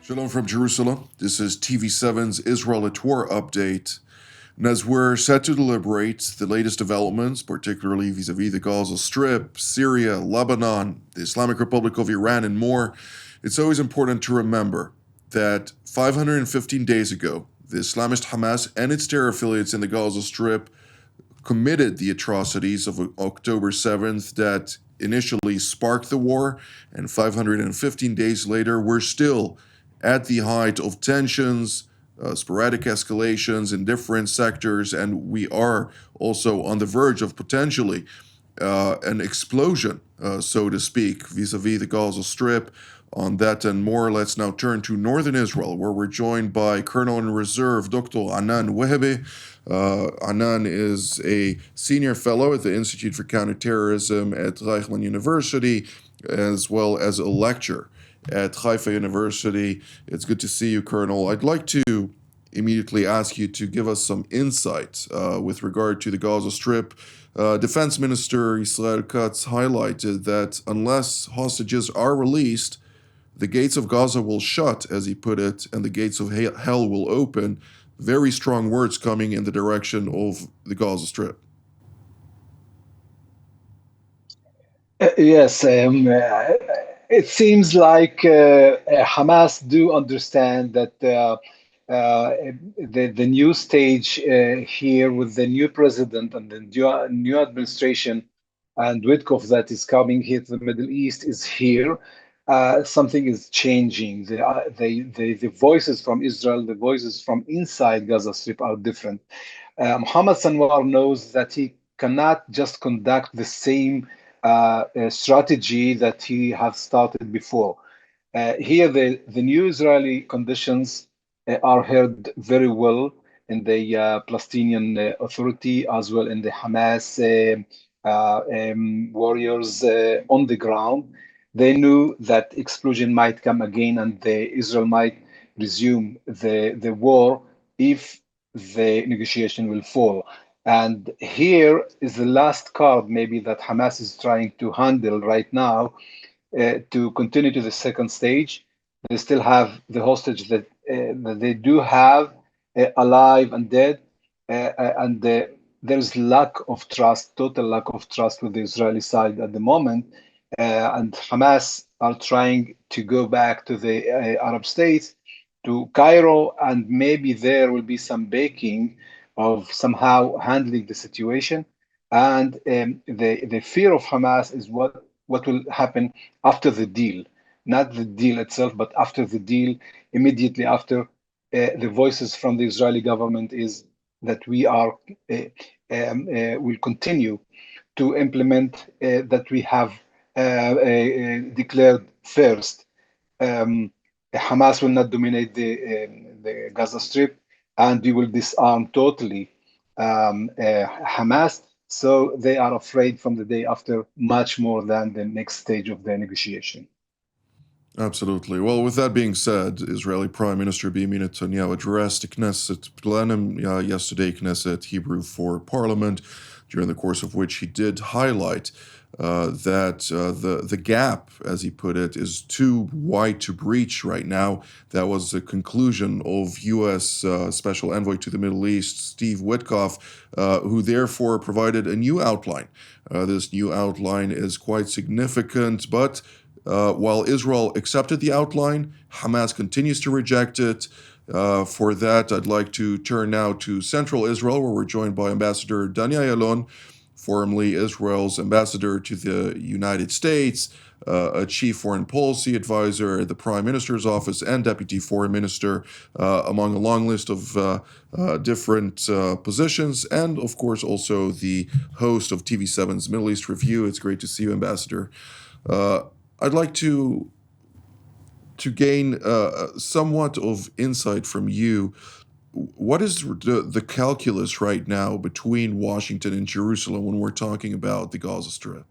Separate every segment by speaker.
Speaker 1: Shalom from Jerusalem. This is TV7's Israel at War update. And as we're set to deliberate the latest developments, particularly vis-a-vis the Gaza Strip, Syria, Lebanon, the Islamic Republic of Iran, and more, it's always important to remember that 515 days ago, the Islamist Hamas and its terror affiliates in the Gaza Strip committed the atrocities of October 7th that initially sparked the war, and 515 days later, we're still at the height of tensions, sporadic escalations in different sectors, and we are also on the verge of potentially an explosion, so to speak, vis-a-vis the Gaza Strip. On that and more, let's now turn to northern Israel, where we're joined by Colonel in Reserve Dr. Anan Wehebe. Anan is a senior fellow at the Institute for Counterterrorism at Reichman University, as well as a lecturer at Haifa University. It's good to see you, Colonel. I'd like to immediately ask you to give us some insight with regard to the Gaza Strip. Defense Minister Israel Katz highlighted that unless hostages are released, the gates of Gaza will shut, as he put it, and the gates of hell will open. Very strong words coming in the direction of the Gaza Strip.
Speaker 2: Yes, it seems like Hamas do understand that the new stage here with the new president and the new administration and Witkoff that is coming here to the Middle East is here. Something is changing. The voices from Israel, the voices from inside Gaza Strip are different. Mohammed Sanwar knows that he cannot just conduct the same strategy that he has started before. Here, the new Israeli conditions are heard very well in the Palestinian Authority, as well in the Hamas warriors on the ground. They knew that explosion might come again and Israel might resume the war if the negotiation will fall. And here is the last card maybe that Hamas is trying to handle right now to continue to the second stage. They still have the hostage that they do have alive and dead, and there's lack of trust, total lack of trust with the Israeli side at the moment. And Hamas are trying to go back to the Arab states, to Cairo, and maybe there will be some baking of somehow handling the situation. And the fear of Hamas is what will happen after the deal, not the deal itself, but after the deal, immediately after the voices from the Israeli government is that we are will continue to implement that we have declared first. Hamas will not dominate the Gaza Strip, and we will disarm totally Hamas. So they are afraid from the day after much more than the next stage of the negotiation.
Speaker 1: Absolutely. Well, with that being said, Israeli Prime Minister Benjamin Netanyahu addressed the Knesset plenum yesterday, Knesset Hebrew for Parliament, during the course of which he did highlight that the gap, as he put it, is too wide to breach right now. That was the conclusion of U.S. Special Envoy to the Middle East, Steve Witkoff, who therefore provided a new outline. This new outline is quite significant, but while Israel accepted the outline, Hamas continues to reject it. For that, I'd like to turn now to Central Israel, where we're joined by Ambassador Danya Yalon, formerly Israel's ambassador to the United States, a chief foreign policy advisor at the Prime Minister's office, and deputy foreign minister, among a long list of different positions, and of course also the host of TV7's Middle East Review. It's great to see you, Ambassador. I'd like to gain somewhat of insight from you. What is the calculus right now between Washington and Jerusalem when we're talking about the Gaza Strip?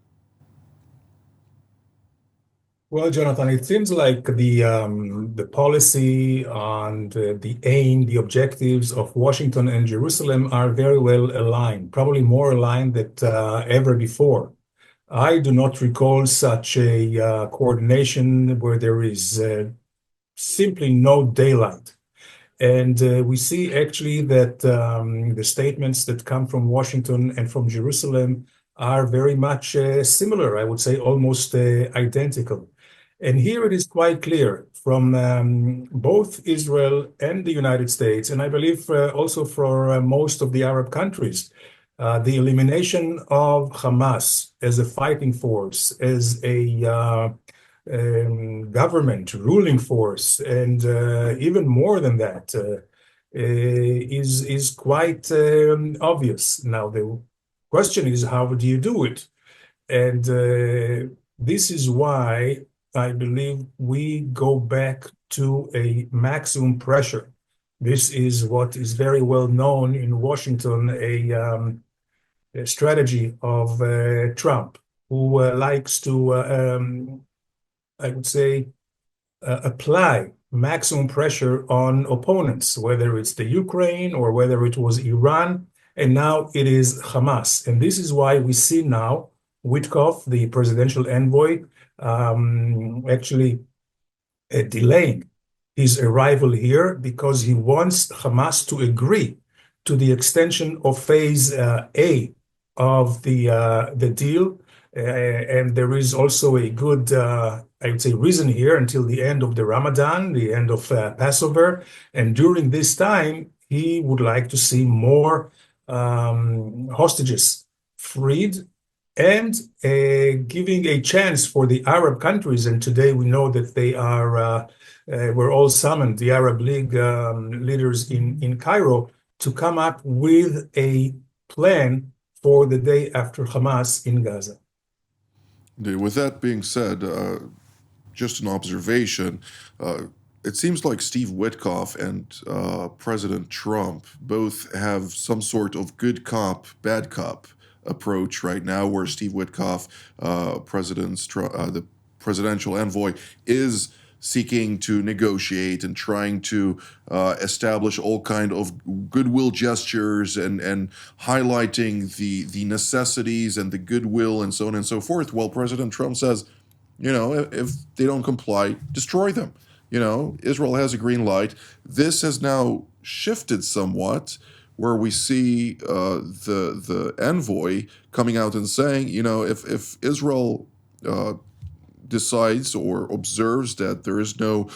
Speaker 3: Well, Jonathan, it seems like the policy and the aim, the objectives of Washington and Jerusalem are very well aligned, probably more aligned than ever before. I do not recall such a coordination where there is simply no daylight. And we see actually that the statements that come from Washington and from Jerusalem are very much similar, I would say almost identical. And here it is quite clear from both Israel and the United States, and I believe also for most of the Arab countries, the elimination of Hamas as a fighting force, as a government, ruling force, and even more than that, is quite obvious. Now, the question is, how do you do it? And this is why I believe we go back to a maximum pressure. This is what is very well known in Washington, a strategy of Trump, who likes to I would say, apply maximum pressure on opponents, whether it's the Ukraine or whether it was Iran, and now it is Hamas. And this is why we see now Witkoff, the presidential envoy, actually delaying his arrival here because he wants Hamas to agree to the extension of phase A of the deal. And there is also a good, I would say, reason here until the end of the Ramadan, the end of Passover. And during this time, he would like to see more hostages freed and giving a chance for the Arab countries. And today we know that they were all summoned, the Arab League leaders in Cairo, to come up with a plan for the day after Hamas in Gaza.
Speaker 1: With that being said, just an observation, it seems like Steve Witkoff and President Trump both have some sort of good cop, bad cop approach right now, where Steve Witkoff, the presidential envoy, is seeking to negotiate and trying to establish all kind of goodwill gestures and highlighting the necessities and the goodwill and so on and so forth. Well, President Trump says, if they don't comply, destroy them. Israel has a green light. This has now shifted somewhat, where we see the envoy coming out and saying, if Israel decides or observes that there is no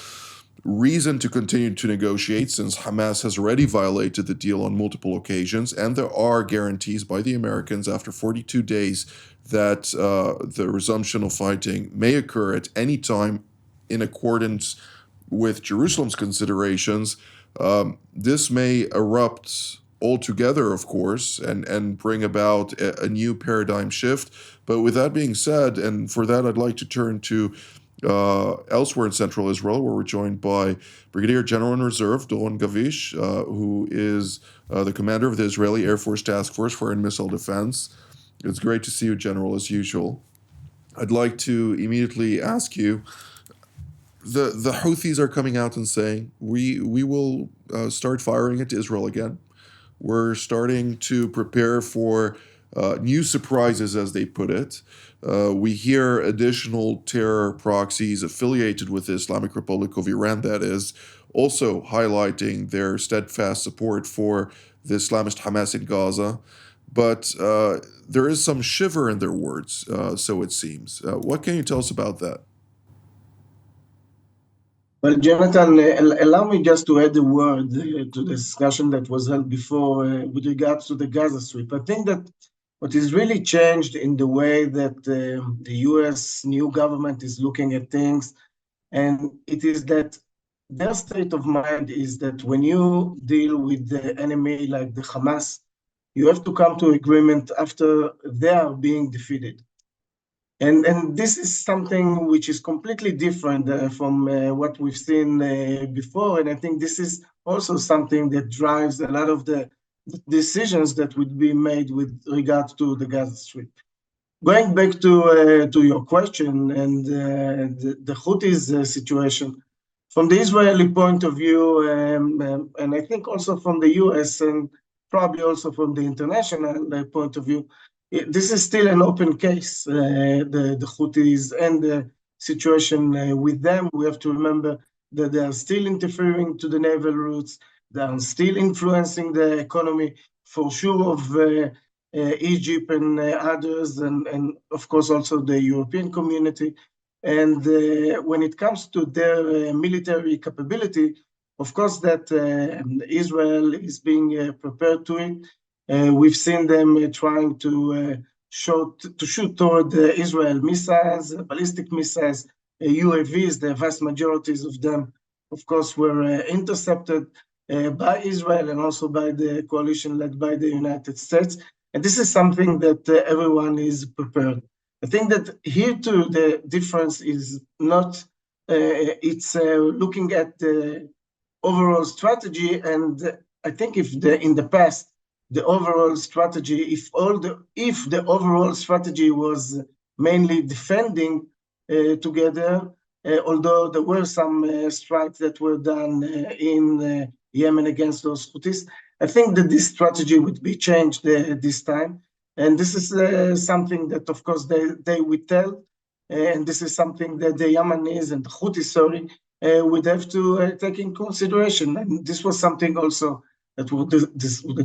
Speaker 1: reason to continue to negotiate, since Hamas has already violated the deal on multiple occasions, and there are guarantees by the Americans after 42 days that the resumption of fighting may occur at any time in accordance with Jerusalem's considerations, this may erupt altogether, of course, and bring about a new paradigm shift. But with that being said, and for that I'd like to turn to elsewhere in central Israel, where we're joined by Brigadier General in Reserve Doron Gavish, who is the commander of the Israeli Air Force Task Force for Air and Missile Defense. It's great to see you, General, as usual. I'd like to immediately ask you, the Houthis are coming out and saying, we will start firing at Israel again. We're starting to prepare for new surprises, as they put it. We hear additional terror proxies affiliated with the Islamic Republic of Iran, that is, also highlighting their steadfast support for the Islamist Hamas in Gaza. But there is some shiver in their words, so it seems. What can you tell us about that?
Speaker 4: Well, Jonathan, allow me just to add a word to the discussion that was held before with regards to the Gaza Strip. I think that what is really changed in the way that the US new government is looking at things, and it is that their state of mind is that when you deal with the enemy like the Hamas, you have to come to agreement after they are being defeated. And this is something which is completely different from what we've seen before. And I think this is also something that drives a lot of the decisions that would be made with regards to the Gaza Strip. Going back to your question and the Houthis situation, from the Israeli point of view, and I think also from the US and probably also from the international point of view, this is still an open case, the Houthis and the situation with them. We have to remember that they are still interfering to the naval routes, they are still influencing the economy, for sure, of Egypt and others, and of course also the European community. And when it comes to their military capability, of course, that Israel is being prepared to it. We've seen them trying to shoot toward Israel missiles, ballistic missiles, UAVs. The vast majorities of them, of course, were intercepted by Israel and also by the coalition led by the United States. And this is something that everyone is prepared. I think that here too the difference is not. It's looking at the overall strategy, and I think if in the past the overall strategy, if the overall strategy was mainly defending together, although there were some strikes that were done in Yemen against those Houthis, I think that this strategy would be changed this time, and this is something that, of course, they would tell, and this is something that the Yemenis and the Houthis, sorry, would have to take in consideration. And this was something also that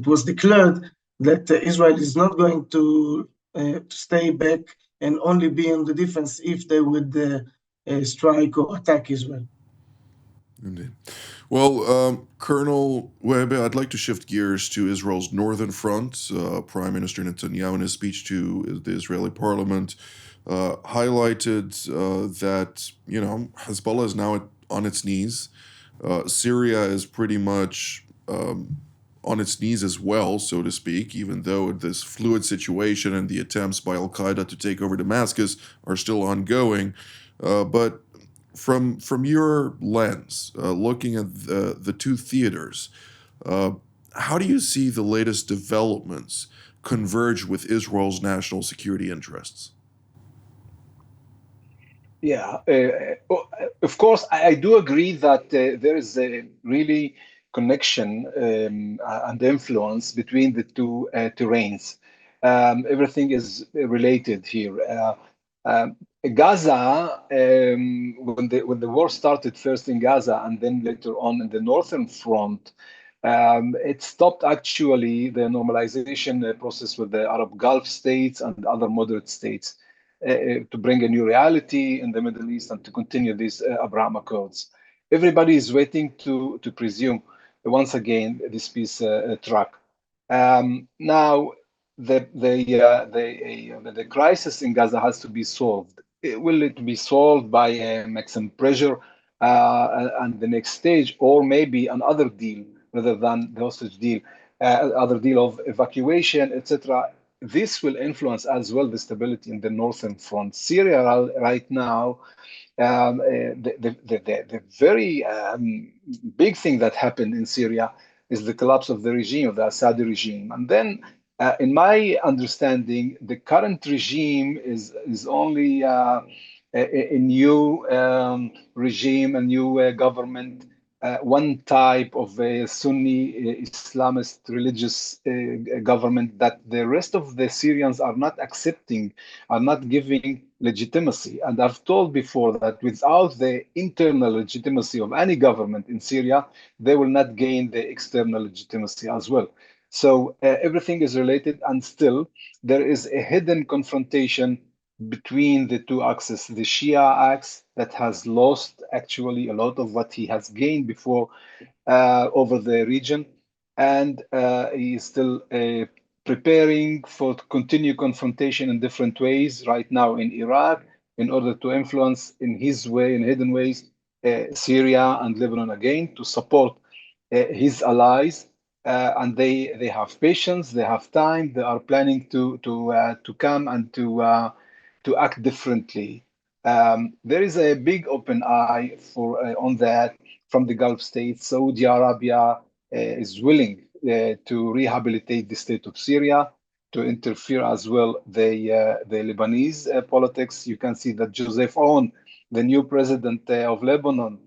Speaker 4: was declared, that Israel is not going to stay back and only be on the defense if they would strike or attack Israel.
Speaker 1: Indeed. Well, Colonel Webe, I'd like to shift gears to Israel's northern front. Prime Minister Netanyahu, in his speech to the Israeli parliament, highlighted that, Hezbollah is now on its knees. Syria is pretty much on its knees as well, so to speak, even though this fluid situation and the attempts by al-Qaeda to take over Damascus are still ongoing. But from your lens, looking at the two theaters, how do you see the latest developments converge with Israel's national security interests?
Speaker 2: Yeah, of course, I do agree that there is a really connection and influence between the two terrains. Everything is related here. Gaza, when the war started first in Gaza and then later on in the northern front, it stopped actually the normalization process with the Arab Gulf states and other moderate states to bring a new reality in the Middle East and to continue these Abraham Accords. Everybody is waiting to presume once again this peace track. Now, the crisis in Gaza has to be solved. Will it be solved by maximum pressure and the next stage, or maybe another deal rather than the hostage deal, other deal of evacuation, etc.? This will influence as well the stability in the northern front. Syria right now, the very big thing that happened in Syria is the collapse of the regime, of the Assad regime. And then, in my understanding, the current regime is only a new regime, a new government, one type of a Sunni Islamist religious government that the rest of the Syrians are not accepting, are not giving legitimacy. And I've told before that without the internal legitimacy of any government in Syria, they will not gain the external legitimacy as well. So everything is related, and still there is a hidden confrontation between the two axes, the Shia axe that has lost actually a lot of what he has gained before over the region, and he is still preparing for continued confrontation in different ways right now in Iraq in order to influence in his way, in hidden ways, Syria and Lebanon again to support his allies. And they have patience, they have time, they are planning to come and to act differently. There is a big open eye for on that from the Gulf states. Saudi Arabia is willing to rehabilitate the state of Syria, to interfere as well the Lebanese politics. You can see that Joseph Aoun, the new president of Lebanon,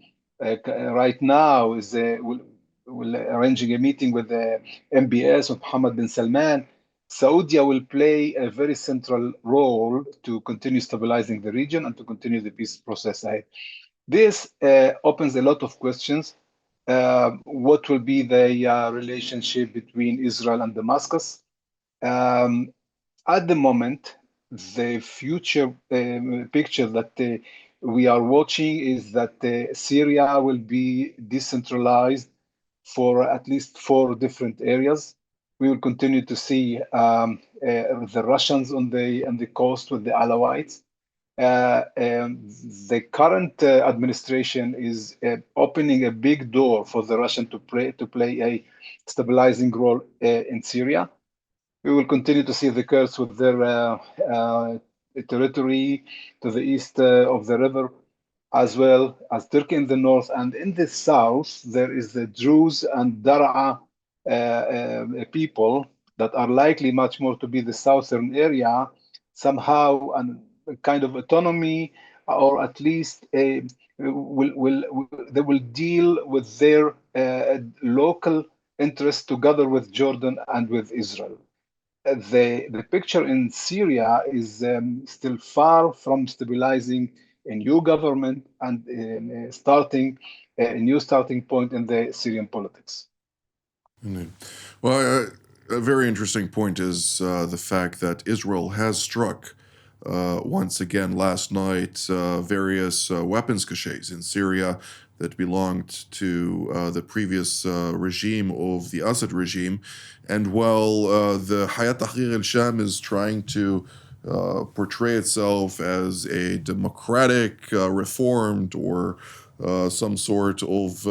Speaker 2: right now is will arranging a meeting with the MBS of Mohammed bin Salman. Saudi will play a very central role to continue stabilizing the region and to continue the peace process ahead. This opens a lot of questions. What will be the relationship between Israel and Damascus? Um, at the moment, the future picture that we are watching is that Syria will be decentralized for at least 4 different areas. We will continue to see the Russians on the coast with the Alawites. The current administration is opening a big door for the Russian to play a stabilizing role in Syria. We will continue to see the Kurds with their territory to the east of the river, as well as Turkey in the north. And in the south, there is the Druze and Dar'a people that are likely much more to be the southern area, somehow a kind of autonomy, or at least they will deal with their local interests together with Jordan and with Israel. The picture in Syria is still far from stabilizing a new government and starting a new starting point in the Syrian politics.
Speaker 1: Indeed. Well, a very interesting point is the fact that Israel has struck once again last night various weapons caches in Syria that belonged to the previous regime of the Assad regime. And while the Hayat Tahrir al-Sham is trying to portray itself as a democratic, reformed, or some sort of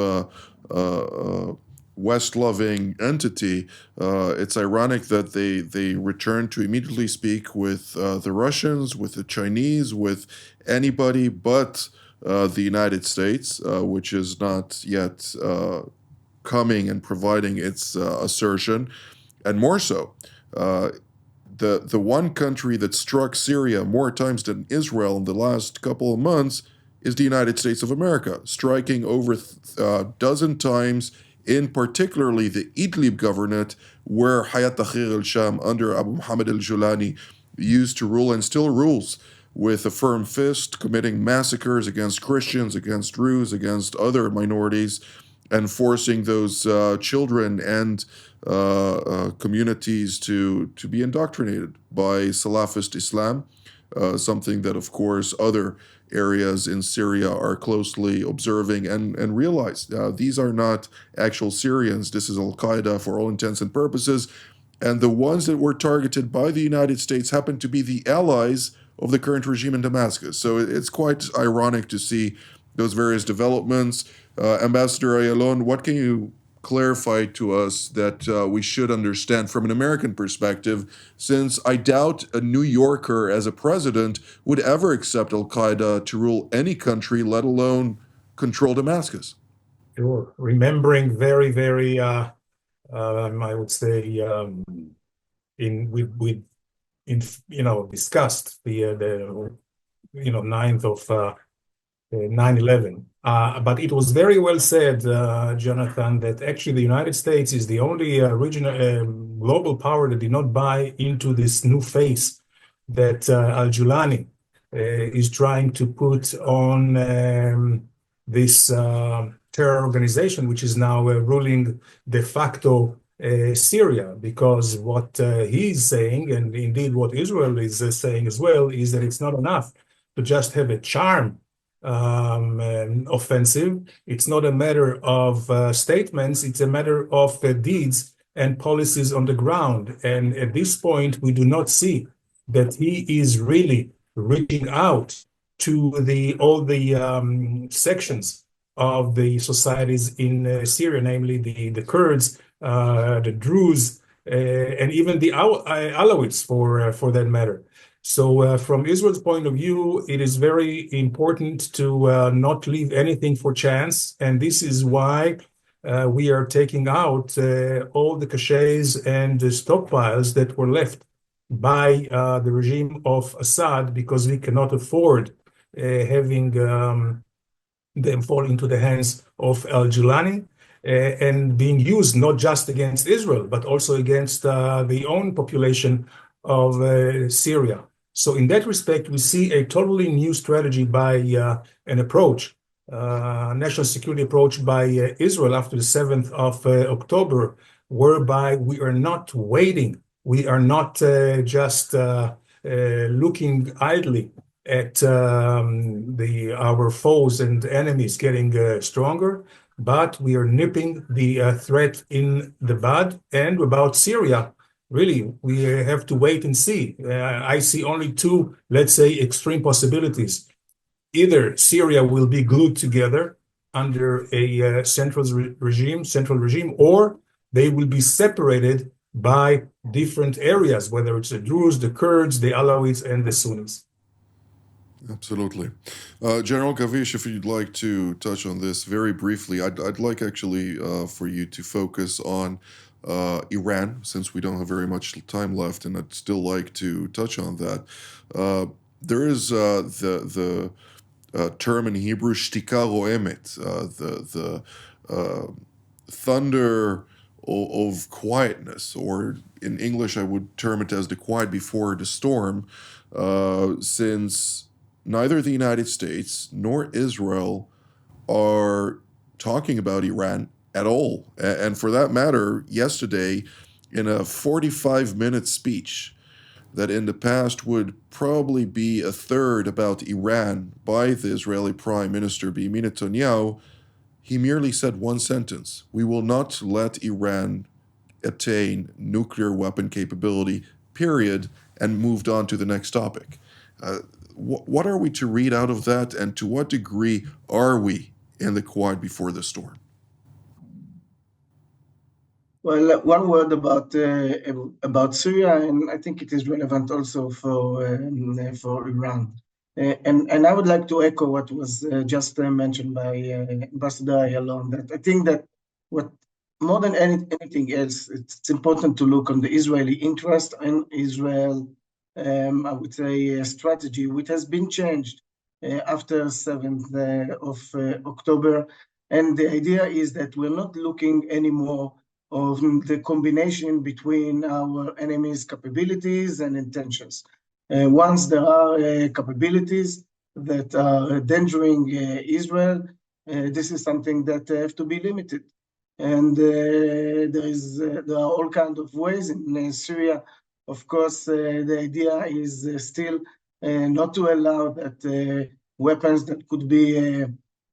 Speaker 1: West-loving entity, it's ironic that they return to immediately speak with the Russians, with the Chinese, with anybody but the United States, which is not yet coming and providing its assertion, and more so. The one country that struck Syria more times than Israel in the last couple of months is the United States of America, striking over a dozen times in particularly the Idlib governorate, where Hayat Tahrir al-Sham under Abu Muhammad al-Julani used to rule and still rules with a firm fist, committing massacres against Christians, against Druze, against other minorities, and forcing those children and communities to be indoctrinated by Salafist Islam, something that, of course, other areas in Syria are closely observing and realize these are not actual Syrians. This is Al-Qaeda for all intents and purposes. And the ones that were targeted by the United States happen to be the allies of the current regime in Damascus. So it's quite ironic to see those various developments. Ambassador Ayalon, what can you clarify to us that we should understand from an American perspective, since I doubt a New Yorker as a president would ever accept Al-Qaeda to rule any country, let alone control Damascus?
Speaker 3: Sure. Remembering very, very, I would say, discussed the 9th of 9/11. But it was very well said, Jonathan, that actually the United States is the only regional global power that did not buy into this new face that al-Julani is trying to put on this terror organization, which is now ruling de facto Syria, because what he's saying, and indeed what Israel is saying as well, is that it's not enough to just have a charm offensive. It's not a matter of statements, it's a matter of deeds and policies on the ground. And at this point, we do not see that he is really reaching out to all the sections of the societies in Syria, namely the Kurds, the Druze, and even the Alawites, for that matter. So from Israel's point of view, it is very important to not leave anything for chance. And this is why we are taking out all the caches and the stockpiles that were left by the regime of Assad, because we cannot afford having them fall into the hands of al-Julani and being used not just against Israel, but also against the own population of Syria. So in that respect, we see a totally new strategy by an approach national security approach by Israel after the 7th of October, whereby we are not waiting. We are not just looking idly at our foes and enemies getting stronger, but we are nipping the threat in the bud. And about Syria, really, we have to wait and see. I see only two, let's say, extreme possibilities. Either Syria will be glued together under a central regime, or they will be separated by different areas, whether it's the Druze, the Kurds, the Alawites, and the Sunnis.
Speaker 1: Absolutely. General Kavish, if you'd like to touch on this very briefly, I'd like actually for you to focus on Iran, since we don't have very much time left, and I'd still like to touch on that. There is the term in Hebrew, shtika roemet, the thunder of quietness, or in English I would term it as the quiet before the storm, since neither the United States nor Israel are talking about Iran at all. And for that matter, yesterday, in a 45-minute speech that in the past would probably be a third about Iran by the Israeli Prime Minister Benjamin Netanyahu, he merely said one sentence: "We will not let Iran attain nuclear weapon capability, period," and moved on to the next topic. What are we to read out of that, and to what degree are we in the quiet before the storm?
Speaker 4: Well, one word about Syria, and I think it is relevant also for Iran. And I would like to echo what was just mentioned by Ambassador Ayalon, that I think that what more than anything else, it's important to look on the Israeli interest and Israel, I would say, strategy, which has been changed after 7th of October. And the idea is that we're not looking anymore of the combination between our enemies' capabilities and intentions. Once there are capabilities that are endangering Israel, this is something that have to be limited. And there are all kinds of ways in Syria. Of course, the idea is still not to allow that weapons that could be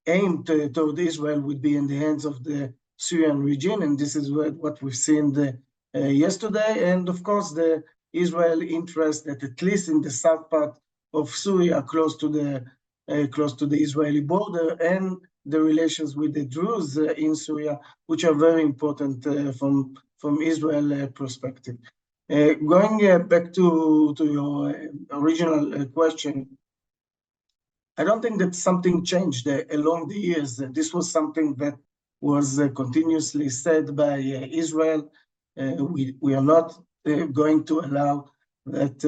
Speaker 4: aimed toward Israel would be in the hands of the Syrian region, and this is what we've seen yesterday. And of course, the Israeli interest that at least in the south part of Syria, close to the Israeli border, and the relations with the Druze in Syria, which are very important from Israel perspective. Going back to your original question, I don't think that something changed along the years. This was something that was continuously said by Israel. We are not going to allow that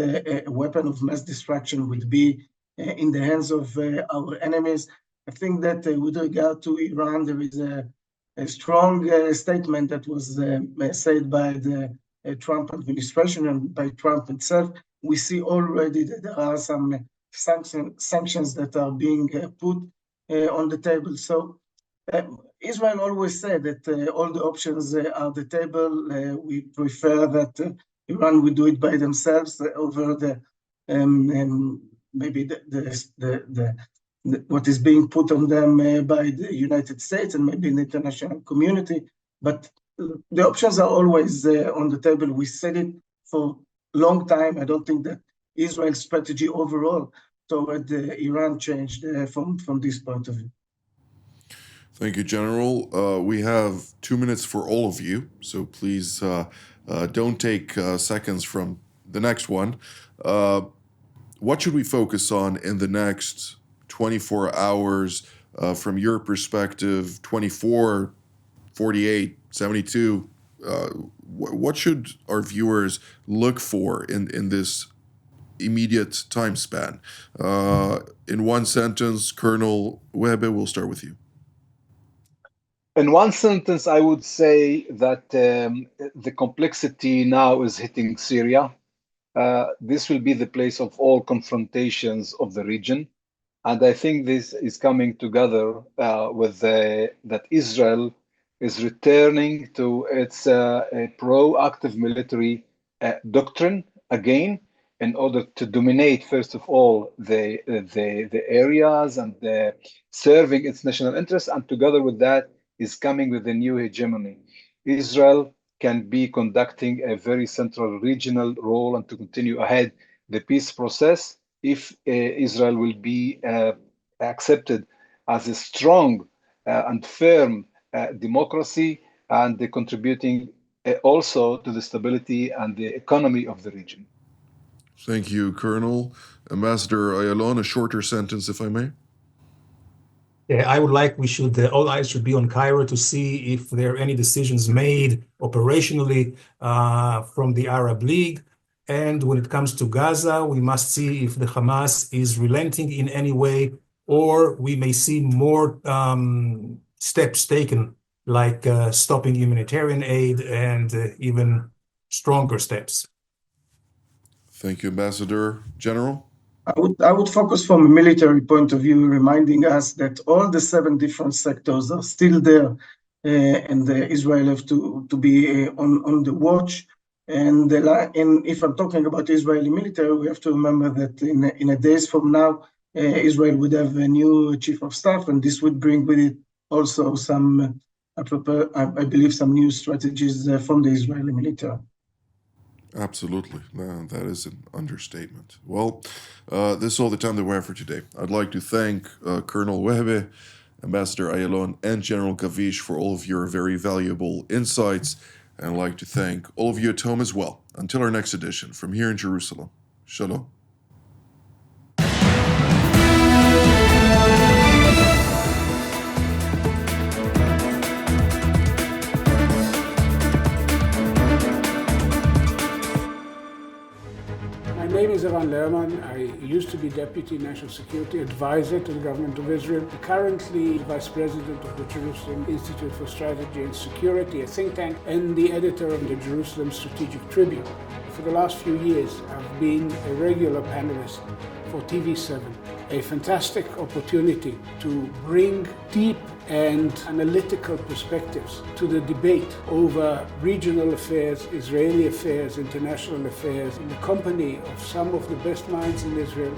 Speaker 4: a weapon of mass destruction would be in the hands of our enemies. I think that with regard to Iran, there is a strong statement that was said by the Trump administration and by Trump itself. We see already that there are some sanctions that are being put on the table. So Israel always said that all the options are the table. We prefer that Iran would do it by themselves over the maybe what is being put on them by the United States and maybe the international community. But the options are always on the table. We said it for a long time. I don't think that Israel's strategy overall toward Iran changed from this point of view.
Speaker 1: Thank you, General. We have 2 minutes for all of you, so please don't take seconds from the next one. What should we focus on in the next 24 hours from your perspective, 24, 48, 72? What should our viewers look for in this immediate time span? In one sentence, Colonel Webe, we'll start with you.
Speaker 2: In one sentence, I would say that the complexity now is hitting Syria. This will be the place of all confrontations of the region. And I think this is coming together with that Israel is returning to its a proactive military doctrine again, in order to dominate, first of all, the areas and serving its national interests, and together with that is coming with a new hegemony. Israel can be conducting a very central regional role and to continue ahead the peace process if Israel will be accepted as a strong and firm democracy, and contributing also to the stability and the economy of the region.
Speaker 1: Thank you, Colonel. Ambassador Ayalon, a shorter sentence, if I may.
Speaker 3: Yeah, I would like all eyes should be on Cairo to see if there are any decisions made operationally from the Arab League. And when it comes to Gaza, we must see if the Hamas is relenting in any way, or we may see more steps taken, like stopping humanitarian aid and even stronger steps.
Speaker 1: Thank you, Ambassador. General?
Speaker 4: I would focus from a military point of view, reminding us that all the 7 different sectors are still there, and Israel have to be on the watch. And if I'm talking about Israeli military, we have to remember that in a days from now, Israel would have a new chief of staff, and this would bring with it also some, I believe, some new strategies from the Israeli military.
Speaker 1: Absolutely. No, that is an understatement. Well, this is all the time that we have for today. I'd like to thank Colonel Wehbe, Ambassador Ayalon, and General Kavish for all of your very valuable insights. And I'd like to thank all of you at home as well. Until our next edition, from here in Jerusalem. Shalom.
Speaker 5: My name is Eran Lerman. I used to be Deputy National Security Advisor to the Government of Israel, currently Vice President of the Jerusalem Institute for Strategy and Security, a think tank, and the editor of the Jerusalem Strategic Tribune. For the last few years, I've been a regular panelist for TV7, a fantastic opportunity to bring deep and analytical perspectives to the debate over regional affairs, Israeli affairs, international affairs, in the company of some of the best minds in Israel.